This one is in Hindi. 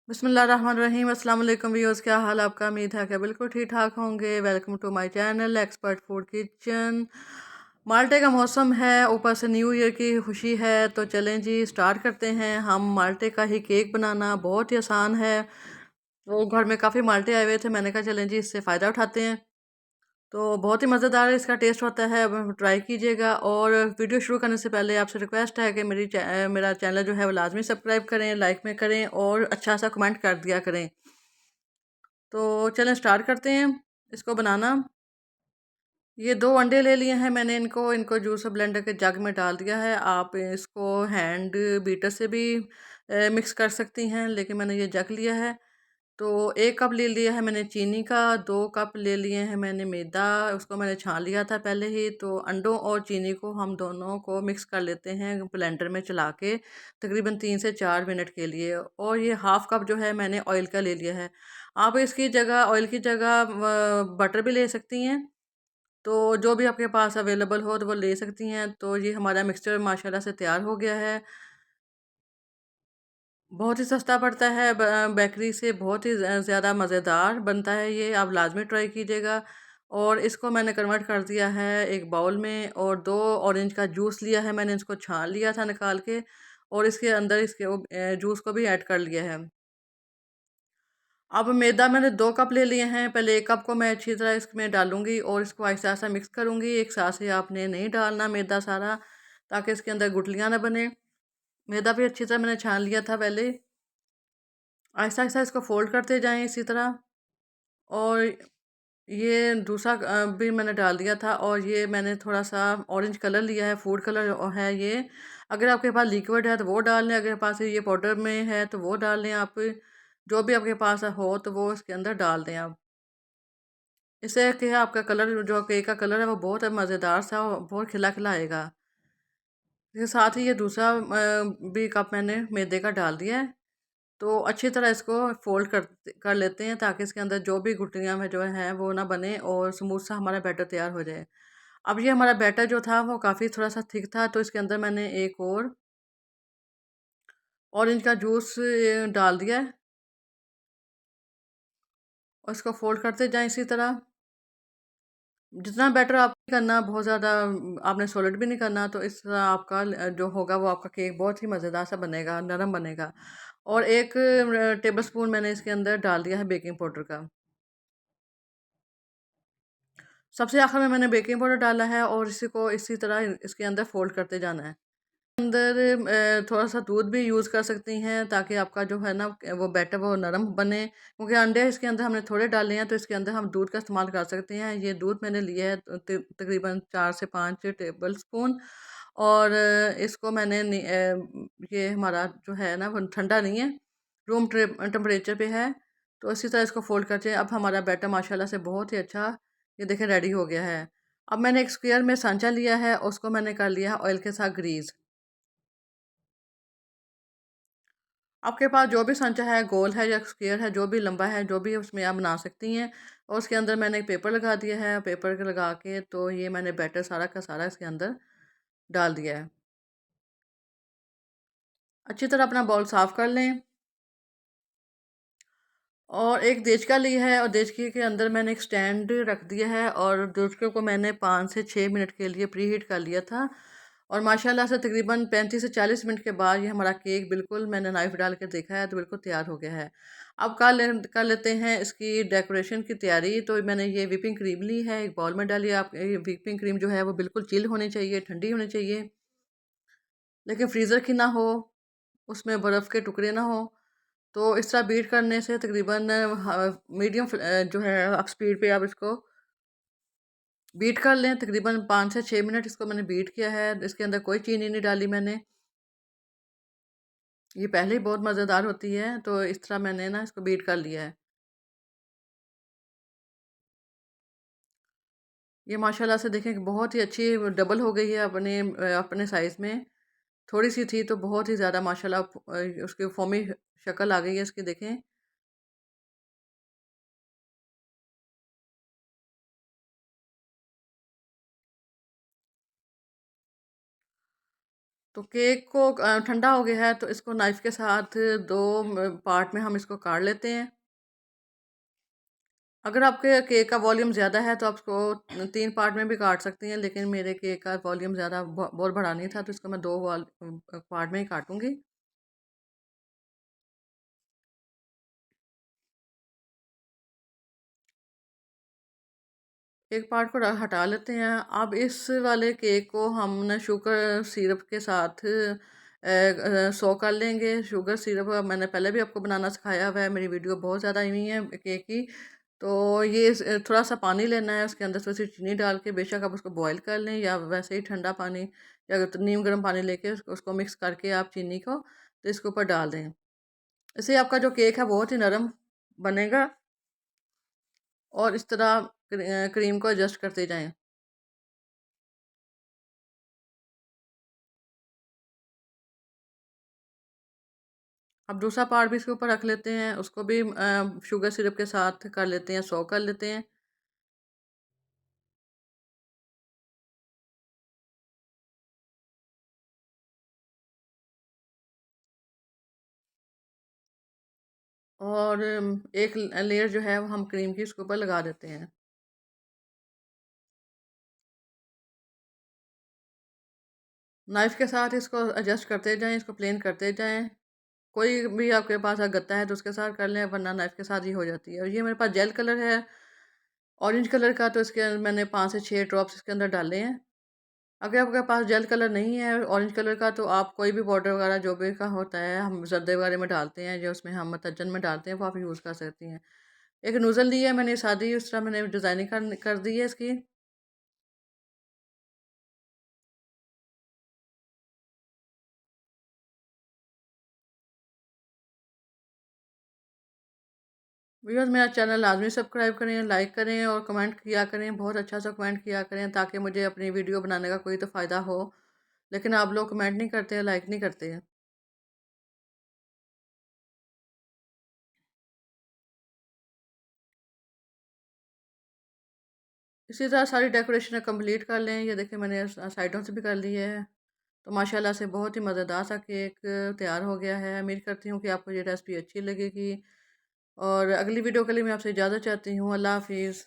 बिस्मिल्लाहिर्रहमानिर्रहीम अस्सलाम वालेकुम व्यूअर्स, क्या हाल आपका। उम्मीद है कि बिल्कुल ठीक ठाक होंगे। Welcome to my channel expert food kitchen. माल्टे का मौसम है, ऊपर से न्यू ईयर की खुशी है, तो चलें जी स्टार्ट करते हैं। हम माल्टे का ही केक बनाना बहुत ही आसान है। वो घर में काफ़ी माल्टे आए हुए थे, मैंने कहा चलें जी इससे फ़ायदा उठाते हैं। तो बहुत ही मज़ेदार इसका टेस्ट होता है, अब ट्राई कीजिएगा। और वीडियो शुरू करने से पहले आपसे रिक्वेस्ट है कि मेरा चैनल जो है वो लाजमी सब्सक्राइब करें, लाइक में करें और अच्छा सा कमेंट कर दिया करें। तो चलें स्टार्ट करते हैं इसको बनाना। ये 2 अंडे ले लिए हैं मैंने, इनको जूस ब्लेंडर के जग में डाल दिया है। आप इसको हैंड बीटर से भी मिक्स कर सकती हैं, लेकिन मैंने ये जग लिया है। तो 1 कप ले लिया है मैंने चीनी का, 2 कप ले लिए हैं मैंने मैदा, उसको मैंने छान लिया था पहले ही। तो अंडों और चीनी को हम दोनों को मिक्स कर लेते हैं ब्लेंडर में चला के, तकरीबन 3 से 4 मिनट के लिए। और ये हाफ़ कप जो है मैंने ऑयल का ले लिया है। आप इसकी जगह ऑयल की जगह बटर भी ले सकती हैं। तो जो भी आपके पास अवेलेबल हो तो वो ले सकती हैं। तो ये हमारा मिक्सचर माशाल्लाह से तैयार हो गया है। बहुत ही सस्ता पड़ता है, बेकरी से बहुत ही ज़्यादा मज़ेदार बनता है ये, आप लाज़मी ट्राई कीजिएगा। और इसको मैंने कन्वर्ट कर दिया है एक बाउल में, और 2 ऑरेंज का जूस लिया है मैंने, इसको छान लिया था निकाल के, और इसके अंदर इसके जूस को भी ऐड कर लिया है। अब मैदा मैंने 2 कप ले लिए हैं, पहले 1 कप को मैं अच्छी तरह इसमें डालूँगी और इसको आहिस्ता-आहिस्ता मिक्स करूँगी। एक साथ से आपने नहीं डालना मैदा सारा, ताकि इसके अंदर गुठलियाँ ना बने। मैदा भी अच्छी तरह मैंने छान लिया था पहले। आहिस्ता-आहिस्ता इसको फ़ोल्ड करते जाएँ इसी तरह। और ये दूसरा भी मैंने डाल दिया था, और ये मैंने थोड़ा-सा ऑरेंज कलर लिया है, फूड कलर है ये। अगर आपके पास लिक्विड है तो वो डाल लें, अगर आपके पास ये पाउडर में है तो वो डाल लें आप। जो भी आपके पास हो तो वो इसके अंदर डाल दें आप। इससे क्या है, आपका कलर जो केक का कलर है वो बहुत मज़ेदार सा और बहुत खिला-खिला आएगा। इसके साथ ही ये दूसरा भी कप मैंने मैदे का डाल दिया है। तो अच्छी तरह इसको फ़ोल्ड कर लेते हैं, ताकि इसके अंदर जो भी गुठलियाँ में जो हैं वो ना बने और स्मूथ सा हमारा बैटर तैयार हो जाए। अब ये हमारा बैटर जो था वो काफ़ी थोड़ा-सा थिक था, तो इसके अंदर मैंने एक और ऑरेंज का जूस डाल दिया है, और इसको फ़ोल्ड करते जाएँ इसी तरह। जितना बैटर आप करना, बहुत ज़्यादा आपने सॉलिड भी नहीं करना, तो इस तरह आपका जो होगा वो आपका केक बहुत ही मज़ेदार सा बनेगा, नरम बनेगा। और 1 टेबलस्पून मैंने इसके अंदर डाल दिया है बेकिंग पाउडर का। सबसे आखिर में मैंने बेकिंग पाउडर डाला है, और इसी को इसी तरह इसके अंदर फ़ोल्ड करते जाना है। अंदर थोड़ा-सा दूध भी यूज़ कर सकती हैं, ताकि आपका जो है ना वो बैटर वो नरम बने, क्योंकि अंडे इसके अंदर हमने थोड़े डाले हैं, तो इसके अंदर हम दूध का इस्तेमाल कर सकते हैं। ये दूध मैंने लिया है तकरीबन 4 से 5 टेबल स्पून। और इसको मैंने ये हमारा जो है ना वो ठंडा नहीं है, रूम टेम्परेचर पे है। तो इसी तरह इसको फ़ोल्ड करके अब हमारा बैटर माशाल्लाह से बहुत ही अच्छा, ये देखें, रेडी हो गया है। अब मैंने एक स्क्वायर में सांचा लिया है, उसको मैंने कर लिया है ऑयल के साथ ग्रीस। आपके पास जो भी सांचा है, गोल है या स्क्वायर है, जो भी लंबा है, जो भी है उसमें आप बना सकती हैं। और उसके अंदर मैंने एक पेपर लगा दिया है, पेपर के लगा के तो ये मैंने बैटर सारा का सारा इसके अंदर डाल दिया है। अच्छी तरह अपना बाउल साफ़ कर लें, और एक देचका लिया है, और देचके के अंदर मैंने एक स्टैंड रख दिया है, और देचके को मैंने 5 से 6 मिनट के लिए प्रीहीट कर लिया था। और माशाल्लाह से तकरीबन 35 से 40 मिनट के बाद ये हमारा केक बिल्कुल, मैंने नाइफ़ डाल के देखा है तो बिल्कुल तैयार हो गया है। अब कर लेते हैं इसकी डेकोरेशन की तैयारी। तो मैंने ये व्हिपिंग क्रीम ली है, एक बाउल में डालिए आप। ये व्हिपिंग क्रीम जो है वो बिल्कुल चिल होनी चाहिए, ठंडी होनी चाहिए, लेकिन फ्रीज़र की ना हो, उसमें बर्फ़ के टुकड़े ना हो। तो इस तरह बीट करने से तकरीबन मीडियम जो है आप स्पीड पे आप इसको बीट कर लें। तकरीबन 5 से 6 मिनट इसको मैंने बीट किया है। इसके अंदर कोई चीनी नहीं डाली मैंने। ये पहले ही बहुत मज़ेदार होती है, तो इस तरह मैंने ना इसको बीट कर लिया है। ये माशाल्लाह से देखें कि बहुत ही अच्छी डबल हो गई है अपने साइज़ में। थोड़ी-सी थी तो बहुत ही ज़्यादा माशाल्लाह उसकी फ़ोमी शक्ल आ गई है इसकी, देखें। तो केक को ठंडा हो गया है तो इसको नाइफ़ के साथ 2 पार्ट में हम इसको काट लेते हैं। अगर आपके केक का वॉल्यूम ज़्यादा है तो आप इसको 3 पार्ट में भी काट सकती हैं, लेकिन मेरे केक का वॉल्यूम ज़्यादा बहुत बड़ा नहीं था तो इसको मैं 2 पार्ट में ही काटूँगी। एक पार्ट को हटा लेते हैं। अब इस वाले केक को हमने शुगर सिरप के साथ सो कर लेंगे। शुगर सिरप मैंने पहले भी आपको बनाना सिखाया हुआ है, मेरी वीडियो बहुत ज़्यादा आई हुई है केक की। तो ये थोड़ा-सा पानी लेना है, उसके अंदर थोड़ी-सी चीनी डाल के बेशक आप उसको बॉयल कर लें या वैसे ही ठंडा पानी या तो नीम गर्म पानी लेके उसको मिक्स करके आप चीनी को तो इसके ऊपर डाल दें। इससे आपका जो केक है बहुत ही नरम बनेगा और इस तरह क्रीम को एडजस्ट करते जाएँ। अब दूसरा पार्ट भी इसके ऊपर रख लेते हैं, उसको भी शुगर सिरप के साथ कर लेते हैं, सो कर लेते हैं। और एक लेयर जो है वो हम क्रीम की इसके ऊपर लगा देते हैं। नाइफ़ के साथ इसको एडजस्ट करते जाएँ, इसको प्लेन करते जाएँ। कोई भी आपके पास अगर गत्ता है तो उसके साथ कर लें, वरना नाइफ़ के साथ ही हो जाती है। और ये मेरे पास जेल कलर है, ऑरेंज कलर का, तो इसके अंदर मैंने 5 से 6 ड्रॉप्स इसके अंदर डाले हैं। अगर आपके पास जेल कलर नहीं है ऑरेंज कलर का, तो आप कोई भी पाउडर वगैरह जो भी का होता है, हम ज़र्दे वगैरह में डालते हैं, जो उसमें हम मतज्जन में डालते हैं, वो आप यूज़ कर सकती हैं। एक नूज़ल ली है मैंने सादी, उस तरह मैंने डिज़ाइनिंग कर दी है इसकी। व्यूअर्स मेरा चैनल लाज़मी सब्सक्राइब करें, लाइक करें और कमेंट किया करें, बहुत अच्छा सा कमेंट किया करें ताकि मुझे अपनी वीडियो बनाने का कोई तो फ़ायदा हो। लेकिन आप लोग कमेंट नहीं करते हैं, लाइक नहीं करते हैं। इसी तरह सारी डेकोरेशन कंप्लीट कर लें। ये देखिए मैंने साइडों से भी कर ली है। तो माशाल्लाह से बहुत ही मज़ेदार सा केक तैयार हो गया है। उम्मीद करती हूँ कि आपको ये रेसिपी अच्छी लगेगी और अगली वीडियो के लिए मैं आपसे इजाज़त चाहती हूँ। अल्लाह हाफ़िज़।